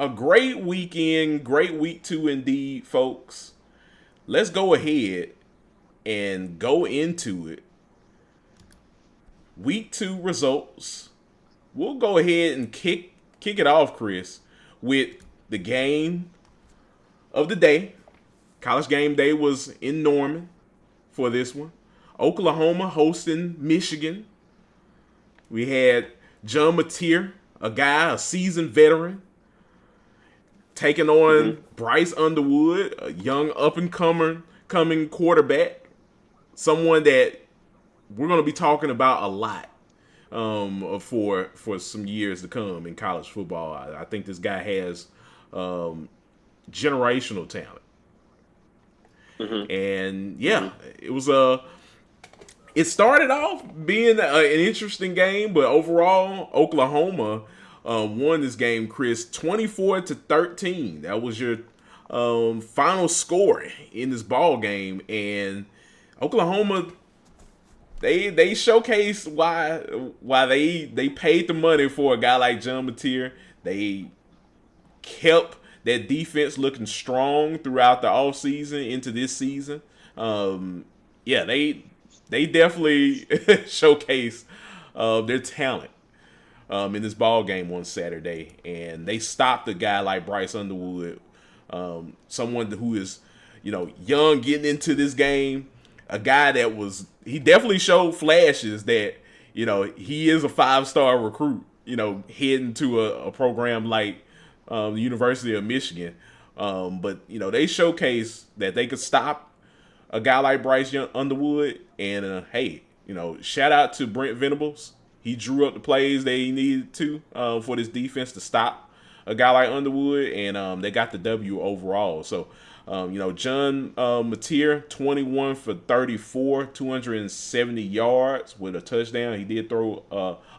a great weekend, great week 2 indeed, folks. Let's go ahead and go into it. Week 2 results. We'll go ahead and kick it off, Chris, with the game of the day. College game day was in Norman for this one. Oklahoma hosting Michigan. We had John Mateer, a seasoned veteran, taking on Bryce Underwood, a young up and coming quarterback, someone that we're going to be talking about a lot for some years to come in college football. I think this guy has generational talent, and it was it started off being an interesting game, but overall, Oklahoma won this game, Chris, 24-13. That was your final score in this ball game, and Oklahoma they showcased why they paid the money for a guy like John Mateer. They kept that defense looking strong throughout the offseason into this season. They definitely showcased their talent in this ball game on Saturday, and they stopped a guy like Bryce Underwood, someone who is, young getting into this game, a guy that he definitely showed flashes that, he is a 5-star recruit, heading to a program like the University of Michigan. But they showcased that they could stop a guy like Bryce Underwood. And, shout out to Brent Venables. He drew up the plays that he needed to for this defense to stop a guy like Underwood, and they got the W overall. So, John Mateer, 21 for 34, 270 yards with a touchdown. He did throw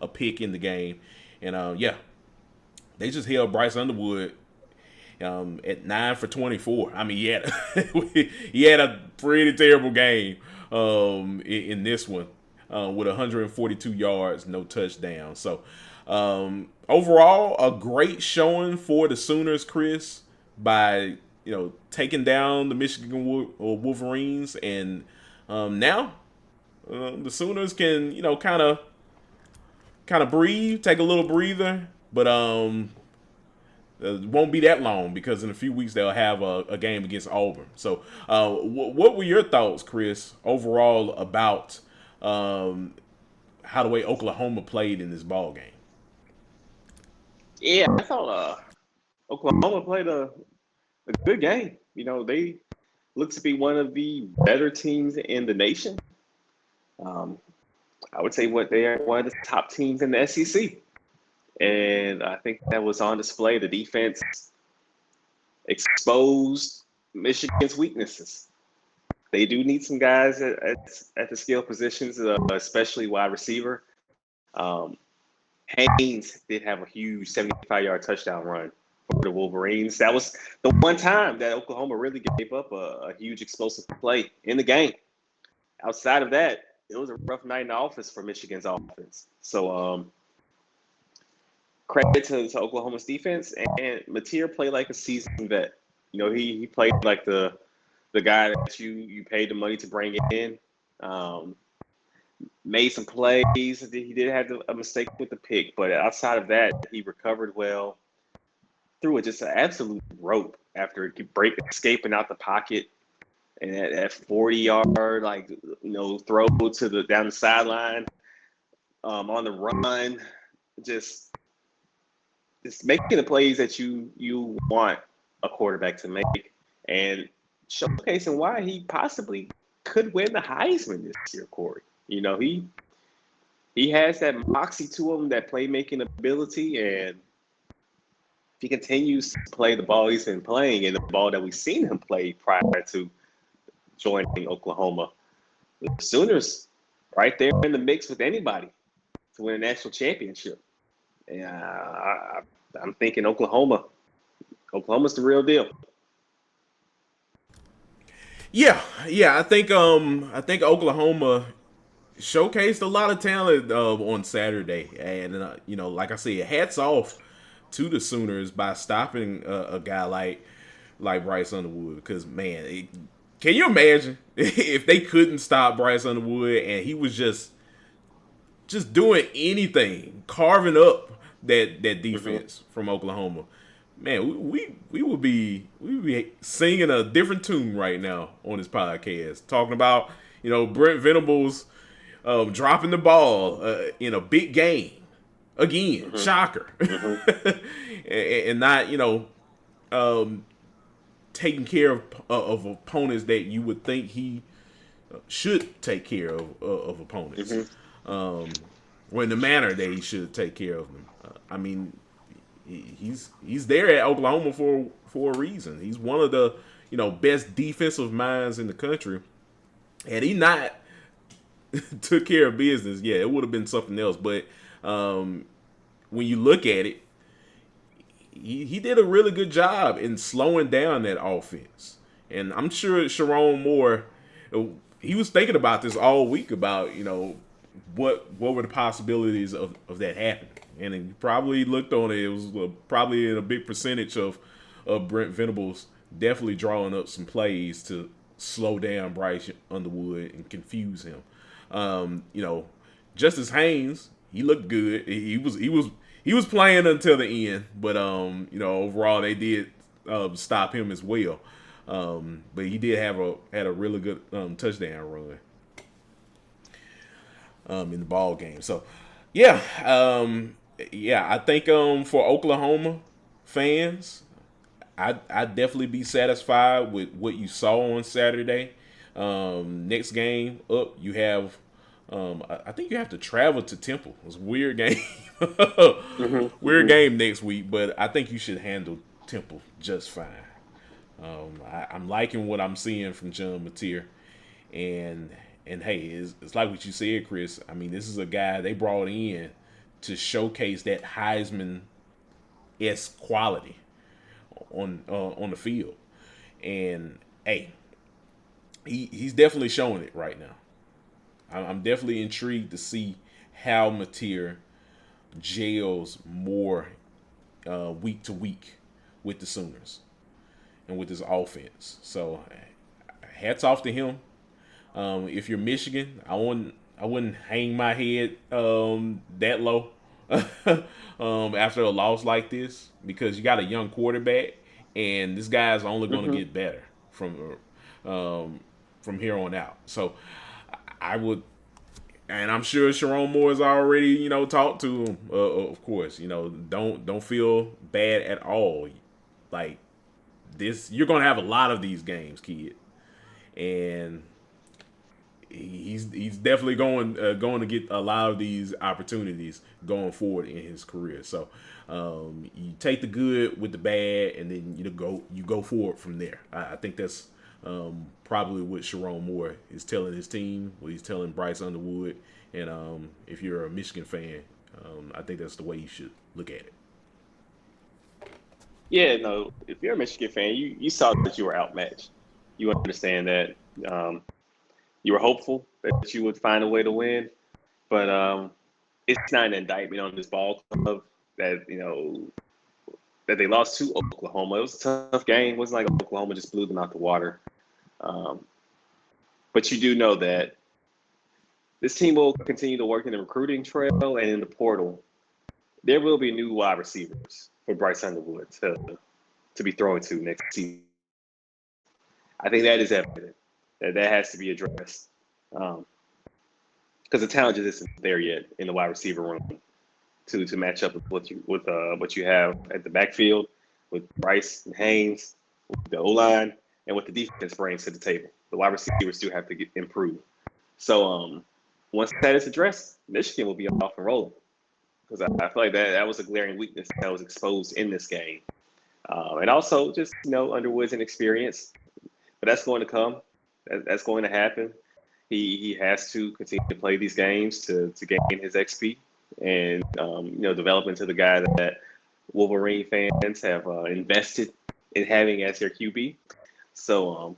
a pick in the game. And, they just held Bryce Underwood at 9 for 24. I mean, he had a pretty terrible game in this one with 142 yards, no touchdown. So overall, a great showing for the Sooners, Chris, by taking down the Michigan Wolverines, and now the Sooners can kind of breathe, take a little breather, but it won't be that long because in a few weeks they'll have a game against Auburn. So, what were your thoughts, Chris, overall about how the way Oklahoma played in this ball game? Yeah, I thought Oklahoma played a good game. They look to be one of the better teams in the nation. I would say they are one of the top teams in the SEC. And I think that was on display. The defense exposed Michigan's weaknesses. They do need some guys at the skill positions, especially wide receiver. Haynes did have a huge 75-yard touchdown run for the Wolverines. That was the one time that Oklahoma really gave up a huge explosive play in the game. Outside of that, it was a rough night in the office for Michigan's offense. So, credit to Oklahoma's defense, and Mateer played like a seasoned vet. He played like the guy that you paid the money to bring in. Made some plays. He did have a mistake with the pick, but outside of that, he recovered well. Threw it just an absolute rope after escaping out the pocket, and that 40-yard throw to down the sideline on the run, just making the plays that you want a quarterback to make, and showcasing why he possibly could win the Heisman this year, Kory. He has that moxie to him, that playmaking ability, and if he continues to play the ball he's been playing and the ball that we've seen him play prior to joining Oklahoma, the Sooners right there in the mix with anybody to win a national championship. Yeah, I'm thinking Oklahoma. Oklahoma's the real deal. Yeah. I think Oklahoma showcased a lot of talent on Saturday, and like I said, hats off to the Sooners by stopping a guy like Bryce Underwood. Because man, can you imagine if they couldn't stop Bryce Underwood and he was just doing anything, carving up that defense from Oklahoma? Man, we would be singing a different tune right now on this podcast, talking about Brent Venables dropping the ball in a big game again, shocker, and not taking care of opponents that you would think he should take care of opponents. Well, in the manner that he should take care of them. I mean, he's there at Oklahoma for a reason. He's one of the best defensive minds in the country. Had he not took care of business, yeah, it would have been something else. But when you look at it, he did a really good job in slowing down that offense. And I'm sure Sharon Moore, he was thinking about this all week about what were the possibilities of that happening. And he probably looked on it. It was probably in a big percentage of Brent Venables definitely drawing up some plays to slow down Bryce Underwood and confuse him. Justice Haynes, he looked good. He was playing until the end, but overall they did stop him as well. But he did had a really good touchdown run in the ball game. So yeah, I think for Oklahoma fans, I'd definitely be satisfied with what you saw on Saturday. Next game up, you have I think you have to travel to Temple. It's a weird game. Weird game next week, but I think you should handle Temple just fine. I'm liking what I'm seeing from John Mateer, and hey, it's like what you said, Chris. I mean, this is a guy they brought in to showcase that Heisman-esque quality on the field, and hey, he's definitely showing it right now. I'm definitely intrigued to see how Mateer gels more week to week with the Sooners and with his offense. So hats off to him. If you're Michigan, I wouldn't hang my head that low after a loss like this, because you got a young quarterback and this guy's only going to get better from here on out. So I would, and I'm sure Sharon Moore's already talked to him. Of course, don't feel bad at all. Like this, you're gonna have a lot of these games, kid, and he's definitely going to get a lot of these opportunities going forward in his career. So you take the good with the bad, and then you go forward from there. I think that's probably what Sharon Moore is telling his team, what he's telling Bryce Underwood, and if you're a Michigan fan, I think that's the way you should look at it. Yeah, no, if you're a Michigan fan, you saw that you were outmatched. You understand that you were hopeful that you would find a way to win, but it's not an indictment on this ball club that that they lost to Oklahoma. It was a tough game. It wasn't like Oklahoma just blew them out the water. But you do know that this team will continue to work in the recruiting trail and in the portal. There will be new wide receivers for Bryce Underwood to be throwing to next season. I think that is evident. That has to be addressed. Because the talent just isn't there yet in the wide receiver room to match up with what you have at the backfield with Bryce and Haynes, with the O-line, and what the defense brings to the table. The wide receivers do have to improve. So once that is addressed, Michigan will be off and rolling. Because I feel like that was a glaring weakness that was exposed in this game. And also just, Underwood's inexperience. But that's going to come. That's going to happen. He has to continue to play these games to gain his XP and, develop into the guy that Wolverine fans have invested in having as their QB. So,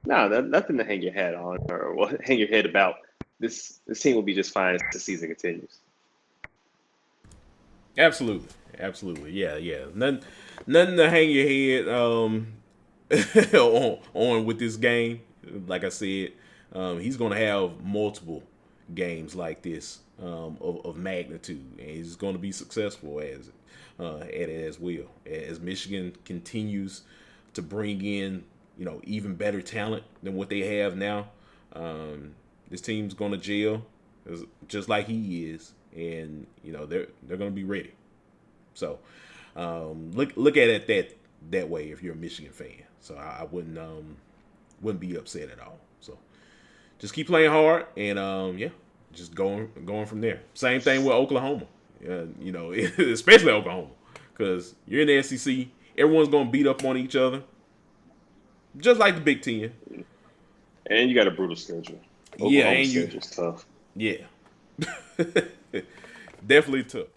nothing to hang your hat on or hang your head about. This team will be just fine as the season continues. Absolutely. absolutely. Yeah. Nothing to hang your head on with this game. Like I said, he's going to have multiple games like this of magnitude, and he's going to be successful at it as well. As Michigan continues to bring in, even better talent than what they have now. This team's going to jail just like he is, and they're going to be ready. So look at it that way if you're a Michigan fan. So I wouldn't be upset at all. So just keep playing hard, and just going from there. Same thing with Oklahoma. Especially Oklahoma, because you're in the SEC. Everyone's gonna beat up on each other, just like the Big Ten. And you got a brutal schedule. Yeah, Oklahoma and schedule's tough. yeah, definitely tough.